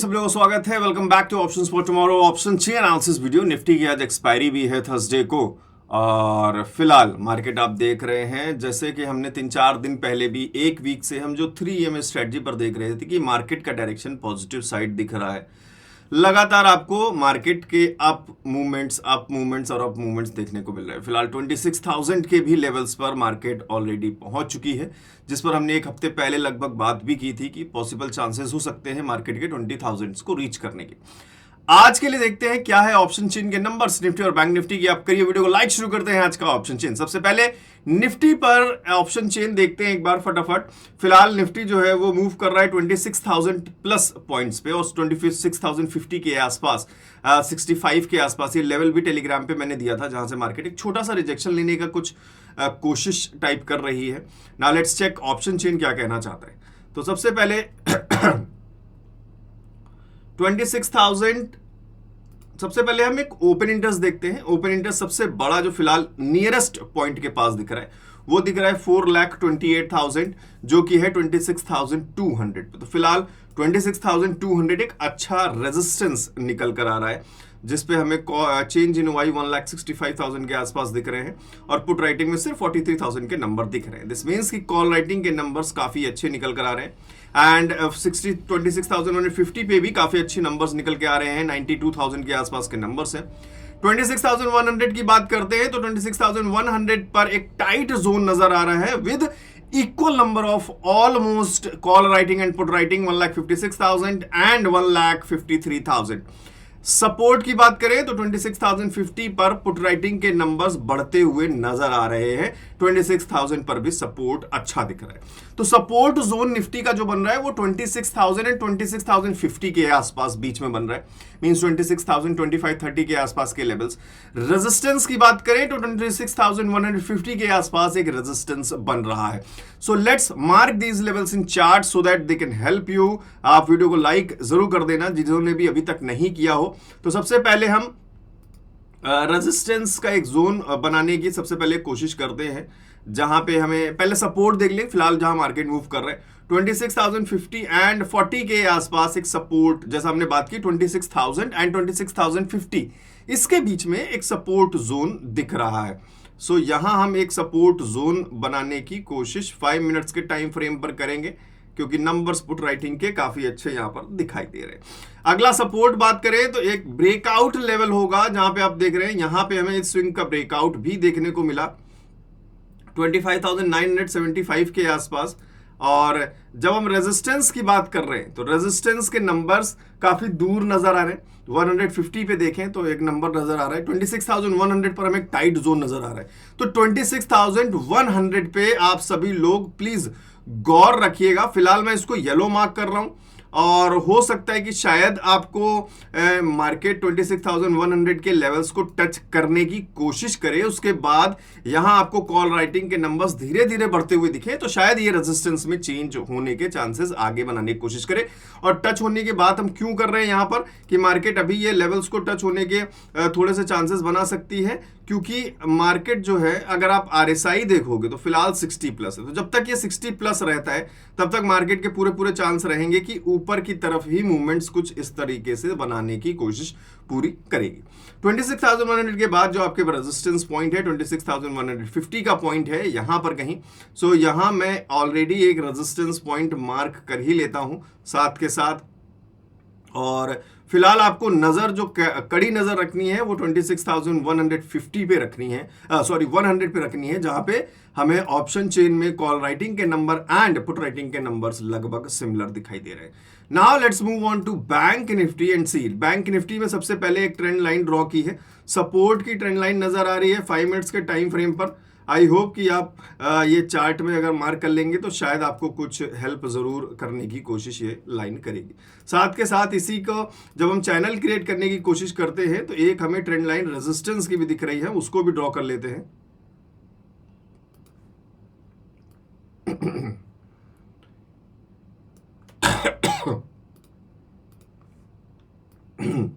सब लोगों को स्वागत है। Welcome back two options for tomorrow. Option 6 analysis video. Nifty की आज एक्सपायरी भी है थर्सडे को और फिलहाल मार्केट आप देख रहे हैं जैसे कि हमने 3-4 दिन पहले भी एक वीक से हम जो 3 EMA स्ट्रेटजी पर देख रहे थे कि मार्केट का डायरेक्शन पॉजिटिव साइड दिख रहा है। लगातार आपको मार्केट के अप मूवमेंट्स और अप मूवमेंट्स देखने को मिल रहे हैं। फिलहाल 26,000 के भी लेवल्स पर मार्केट ऑलरेडी पहुंच चुकी है, जिस पर हमने एक हफ्ते पहले लगभग बात भी की थी कि पॉसिबल चांसेस हो सकते हैं मार्केट के 20,000 को रीच करने के। आज के लिए देखते हैं क्या है ऑप्शन चेन के नंबर्स निफ्टी और बैंक निफ्टी की। आप करिए वीडियो को लाइक। शुरू करते हैं आज का ऑप्शन चेन। सबसे पहले निफ्टी पर ऑप्शन चेन देखते हैं एक बार फटाफट। फिलहाल निफ्टी जो है वो मूव कर रहा है 26,000 प्लस पॉइंट्स पे और 26,050 के आसपास, 65 के आसपास। ये लेवल भी टेलीग्राम पे मैंने दिया था जहां से मार्केट एक छोटा सा रिजेक्शन लेने का कुछ कोशिश टाइप कर रही है। Now let's check option chain क्या कहना चाहता है। तो सबसे पहले 26,000। सबसे पहले हम एक ओपन इंटरेस्ट देखते हैं। ओपन इंटरेस्ट सबसे बड़ा जो फिलहाल नियरेस्ट पॉइंट के पास दिख रहा है वो दिख रहा है 4,28,000, जो कि है 26,200 पे। तो फिलहाल 26,200 एक अच्छा रेजिस्टेंस निकल कर आ रहा है, जिसपे हमें चेंज इन वाई 1,65,000 के आसपास दिख रहे हैं और पुट राइटिंग में सिर्फ 43,000 के नंबर दिख रहे हैं। दिस मीन्स कि कॉल राइटिंग के नंबर्स काफी अच्छे निकल कर आ रहे हैं एंड 26,150 पे भी काफी अच्छे नंबर्स निकल के आ रहे हैं। 92,000 के आसपास के नंबर्स हैं। 26,100 की बात करते हैं तो 26,100 पर एक टाइट जोन नजर आ रहा है with equal number of almost call writing and put writing 1,56,000 and 1,53,000। Support की बात करें तो 26,050 पर पुट राइटिंग के नंबर्स बढ़ते हुए नजर आ रहे हैं। 26,000 पर भी सपोर्ट अच्छा दिख रहा है। तो सपोर्ट जोन निफ्टी का जो बन रहा है वो 26,000 एंड 26,050 के आसपास बीच में बन रहा है। मींस 26,000, 25-30 के आसपास के लेवल्स। रेजिस्टेंस की बात करें तो 26,150 के आसपास एक रेजिस्टेंस बन रहा है। So let's mark these levels in chart so that they can help you. आप वीडियो को लाइक जरूर कर देना जिन्होंने भी अभी तक नहीं किया हो। तो सबसे पहले हम रेजिस्टेंस का एक जोन बनाने की सबसे पहले कोशिश करते हैं, जहां पे हमें पहले सपोर्ट देख लें। फिलहाल जहां मार्केट मूव कर रहे हैं 26,050 एंड 40 के आसपास एक सपोर्ट, जैसा हमने बात की 26,000 एंड 26,050, इसके बीच में एक सपोर्ट जोन दिख रहा है। सो यहां हम एक सपोर्ट जोन बनाने की कोशिश 5 मिनट्स के टाइम फ्रेम पर करेंगे, क्योंकि नंबर्स पुट राइटिंग के काफी अच्छे यहां पर दिखाई दे रहे हैं। अगला सपोर्ट बात करें तो एक ब्रेकआउट लेवल होगा, जहां पे आप देख रहे हैं यहां पे हमें इस स्विंग का ब्रेकआउट भी देखने को मिला 25,975 के आसपास। और जब हम रेजिस्टेंस की बात कर रहे हैं तो रेजिस्टेंस के नंबर्स काफी दूर नजर आ रहे हैं। 150 पे देखें तो एक नंबर नजर आ रहा है। 26,100 पर हमें एक टाइट जोन नजर आ रहा है। तो 26,100 पे आप सभी लोग प्लीज गौर रखिएगा। फिलहाल मैं इसको येलो मार्क कर रहा हूं और हो सकता है कि शायद आपको मार्केट 26,100 के लेवल्स को टच करने की कोशिश करे, उसके बाद यहां आपको कॉल राइटिंग के नंबर्स धीरे धीरे बढ़ते हुए दिखे, तो शायद ये रेजिस्टेंस में चेंज होने के चांसेस आगे बनाने की कोशिश करे। और टच होने की बात हम क्यों कर रहे हैं यहां पर कि मार्केट अभी ये लेवल्स को टच होने के थोड़े से चांसेस बना सकती है, क्योंकि मार्केट जो है अगर आप RSI देखोगे तो फिलहाल 60 प्लस है। तो जब तक ये 60 प्लस रहता है तब तक मार्केट के पूरे पूरे चांस रहेंगे कि ऊपर की तरफ ही मूवमेंट्स कुछ इस तरीके से बनाने की कोशिश पूरी करेगी। 26,100 के बाद जो आपके रेजिस्टेंस पॉइंट है 26,150 का पॉइंट है यहां पर कहीं। सो यहां मैं ऑलरेडी एक रेजिस्टेंस पॉइंट मार्क कर ही लेता हूं साथ के साथ। और फिलहाल आपको नजर जो कड़ी नजर रखनी है वो 26,150 पे रखनी है, सॉरी 100 पे रखनी है, जहां पे हमें ऑप्शन चेन में कॉल राइटिंग के नंबर एंड पुट राइटिंग के नंबर्स लगभग सिमिलर दिखाई दे रहे हैं। Now let's move on to Bank Nifty and सील। बैंक निफ्टी में सबसे पहले एक ट्रेंड लाइन ड्रॉ की है। सपोर्ट की ट्रेंड लाइन नजर आ रही है 5 मिनट्स के टाइम फ्रेम पर। आई होप कि आप ये चार्ट में अगर मार्क कर लेंगे तो शायद आपको कुछ हेल्प जरूर करने की कोशिश ये लाइन करेगी। साथ के साथ इसी को जब हम चैनल क्रिएट करने की कोशिश करते हैं तो एक हमें ट्रेंड लाइन रेजिस्टेंस की भी दिख रही है, उसको भी ड्रॉ कर लेते हैं।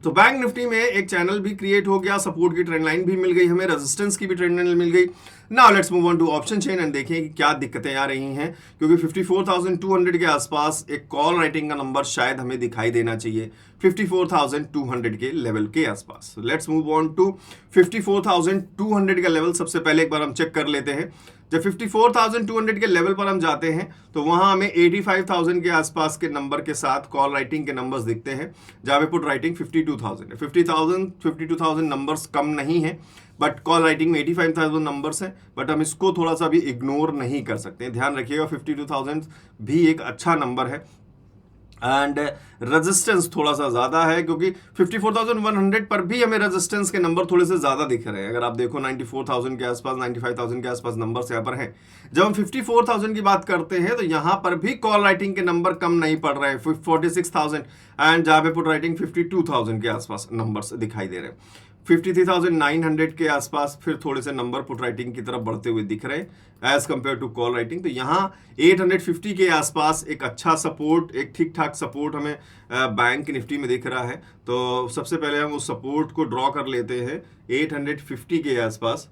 तो बैंक निफ्टी में एक चैनल भी क्रिएट हो गया, सपोर्ट की ट्रेंड लाइन भी मिल गई हमें, रेजिस्टेंस की भी ट्रेंड लाइन मिल गई। Now let's move on to option chain and देखें कि क्या दिक्कतें आ रही हैं, क्योंकि 54,200 के आसपास एक कॉल राइटिंग का नंबर शायद हमें दिखाई देना चाहिए 54,200 के लेवल के आसपास। लेट्स मूव ऑन टू 54,200 का लेवल सबसे पहले एक बार हम चेक कर लेते हैं। जब 54,200 के लेवल पर हम जाते हैं तो वहां हमें 85,000 के आसपास के नंबर के साथ कॉल राइटिंग के नंबर्स दिखते हैं, जहां पे पुट राइटिंग 52,000 है। 52,000 नंबर्स कम नहीं है, बट कॉल राइटिंग में 85,000 नंबर्स हैं, बट हम इसको थोड़ा सा भी इग्नोर नहीं कर सकते। ध्यान रखिएगा 52,000 भी एक अच्छा नंबर है एंड रेजिस्टेंस थोड़ा सा ज्यादा है, क्योंकि 54,100 पर भी हमें रेजिस्टेंस के नंबर थोड़े से ज्यादा दिख रहे हैं। अगर आप देखो 94,000 के आसपास, 95,000 के आसपास नंबर्स यहाँ पर हैं। जब हम 54,000 की बात करते हैं तो यहाँ पर भी कॉल राइटिंग के नंबर कम नहीं पड़ रहे हैं, 46,000 एंड जहाँ पे पुट राइटिंग 52,000 के आसपास नंबर्स दिखाई दे रहे हैं। 53,900 के आसपास फिर थोड़े से नंबर पुट राइटिंग की तरफ बढ़ते हुए दिख रहे हैं as compare to call writing. तो यहाँ 850 के आसपास एक अच्छा सपोर्ट, एक ठीक ठाक सपोर्ट हमें बैंक निफ्टी में दिख रहा है। तो सबसे पहले हम उस सपोर्ट को ड्रॉ कर लेते हैं 850 के आसपास।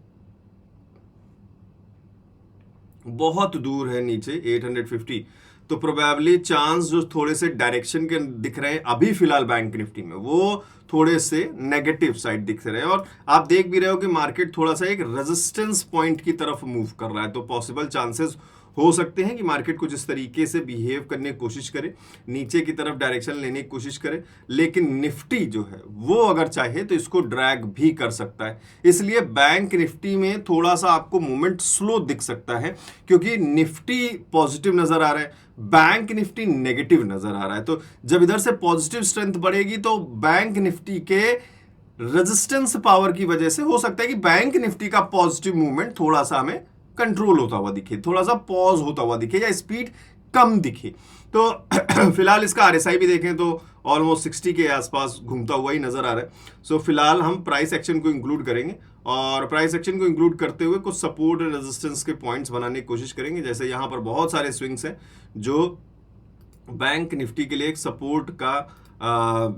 बहुत दूर है नीचे 850, तो प्रोबेबली चांस जो थोड़े से डायरेक्शन के दिख रहे हैं अभी फिलहाल बैंक निफ्टी में, वो थोड़े से नेगेटिव साइड दिख रहे हैं। और आप देख भी रहे हो कि मार्केट थोड़ा सा एक रेजिस्टेंस पॉइंट की तरफ मूव कर रहा है। तो पॉसिबल चांसेस हो सकते हैं कि मार्केट कुछ इस तरीके से बिहेव करने की कोशिश करे, नीचे की तरफ डायरेक्शन लेने की कोशिश करे, लेकिन निफ्टी जो है वो अगर चाहे तो इसको ड्रैग भी कर सकता है। इसलिए बैंक निफ्टी में थोड़ा सा आपको मूवमेंट स्लो दिख सकता है, क्योंकि निफ्टी पॉजिटिव नजर आ रहा है, बैंक निफ्टी नेगेटिव नजर आ रहा है। तो जब इधर से पॉजिटिव स्ट्रेंथ बढ़ेगी तो बैंक निफ्टी के रेजिस्टेंस पावर की वजह से हो सकता है कि बैंक निफ्टी का पॉजिटिव मूवमेंट थोड़ा सा हमें कंट्रोल होता हुआ दिखे, थोड़ा सा पॉज होता हुआ दिखे या स्पीड कम दिखे। तो फिलहाल इसका आरएसआई भी देखें तो ऑलमोस्ट 60 के आसपास घूमता हुआ ही नजर आ रहा है। सो फिलहाल हम प्राइस एक्शन को इंक्लूड करेंगे और प्राइस एक्शन को इंक्लूड करते हुए कुछ सपोर्ट एंड रेजिस्टेंस के पॉइंट्स बनाने की कोशिश करेंगे। जैसे यहाँ पर बहुत सारे स्विंग्स हैं जो बैंक निफ्टी के लिए एक सपोर्ट का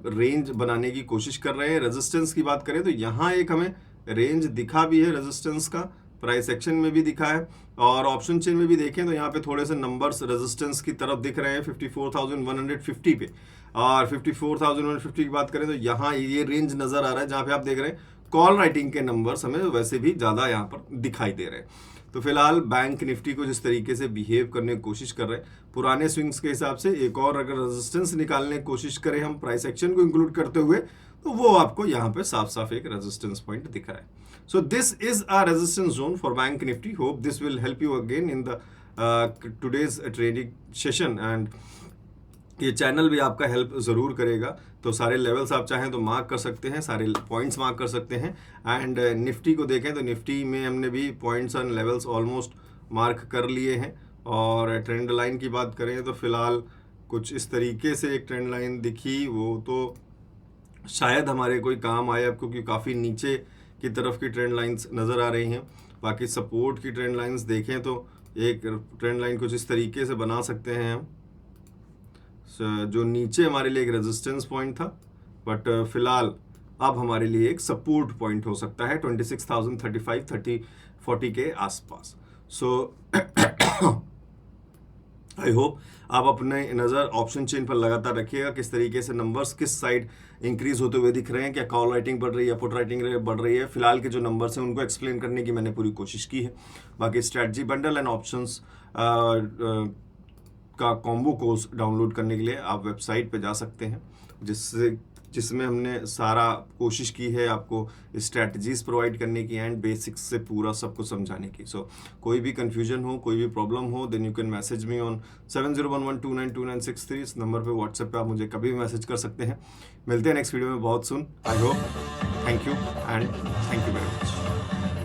रेंज बनाने की कोशिश कर रहे हैं। रेजिस्टेंस की बात करें तो यहाँ एक हमें रेंज दिखा भी है रेजिस्टेंस का, प्राइस एक्शन में भी दिखा है, और ऑप्शन चेन में भी देखें तो यहाँ पे थोड़े से नंबर्स रेजिस्टेंस की तरफ दिख रहे हैं 54,150 पे। और 54,150 की बात करें तो यहाँ ये रेंज नजर आ रहा है जहाँ पे आप देख रहे हैं कॉल राइटिंग के नंबर्स हमें वैसे भी ज़्यादा यहाँ पर दिखाई दे रहे हैं। तो फिलहाल बैंक निफ्टी को जिस तरीके से बिहेव करने की कोशिश कर रहे हैं पुराने स्विंग्स के हिसाब से, एक और अगर रेजिस्टेंस निकालने की कोशिश करें हम प्राइस एक्शन को इंक्लूड करते हुए, तो वो आपको यहाँ पे साफ साफ एक रेजिस्टेंस पॉइंट दिख रहा है। So this is a resistance zone for Bank Nifty. Hope this will help you again in the today's trading session and ये चैनल भी आपका हेल्प ज़रूर करेगा। तो सारे लेवल्स आप चाहें तो मार्क कर सकते हैं, सारे पॉइंट्स मार्क कर सकते हैं। एंड निफ्टी को देखें तो निफ्टी में हमने भी points and levels almost mark कर लिए हैं। और ट्रेंड लाइन की बात करें तो फिलहाल कुछ इस तरीके से एक ट्रेंड लाइन दिखी, वो तो शायद हमारे कोई काम आए अब, क्योंकि काफ़ी नीचे की तरफ की ट्रेंड लाइंस नज़र आ रही हैं। बाकी सपोर्ट की ट्रेंड लाइंस देखें तो एक ट्रेंड लाइन कुछ इस तरीके से बना सकते हैं हम, जो नीचे हमारे लिए एक रेजिस्टेंस पॉइंट था, बट फिलहाल अब हमारे लिए एक सपोर्ट पॉइंट हो सकता है 26,035 30-40 के आसपास। सो आई होप आप अपने नज़र ऑप्शन चेन पर लगातार रखिएगा, किस तरीके से नंबर्स किस साइड इंक्रीज होते हुए दिख रहे हैं, क्या कॉल राइटिंग बढ़ रही है, पुट राइटिंग बढ़ रही है। फिलहाल के जो नंबर्स हैं उनको एक्सप्लेन करने की मैंने पूरी कोशिश की है। बाकी स्ट्रैटेजी बंडल एंड ऑप्शंस का कॉम्बो कोर्स डाउनलोड करने के लिए आप वेबसाइट पे जा सकते हैं, जिसमें हमने सारा कोशिश की है आपको स्ट्रैटेजीज प्रोवाइड करने की एंड बेसिक्स से पूरा सब कुछ समझाने की। सो कोई भी कंफ्यूजन हो, कोई भी प्रॉब्लम हो, then you can message me on 7011292963। इस नंबर पे व्हाट्सएप पे आप मुझे कभी भी मैसेज कर सकते हैं। मिलते हैं नेक्स्ट वीडियो में बहुत सुन। I hope, thank you and thank you very much.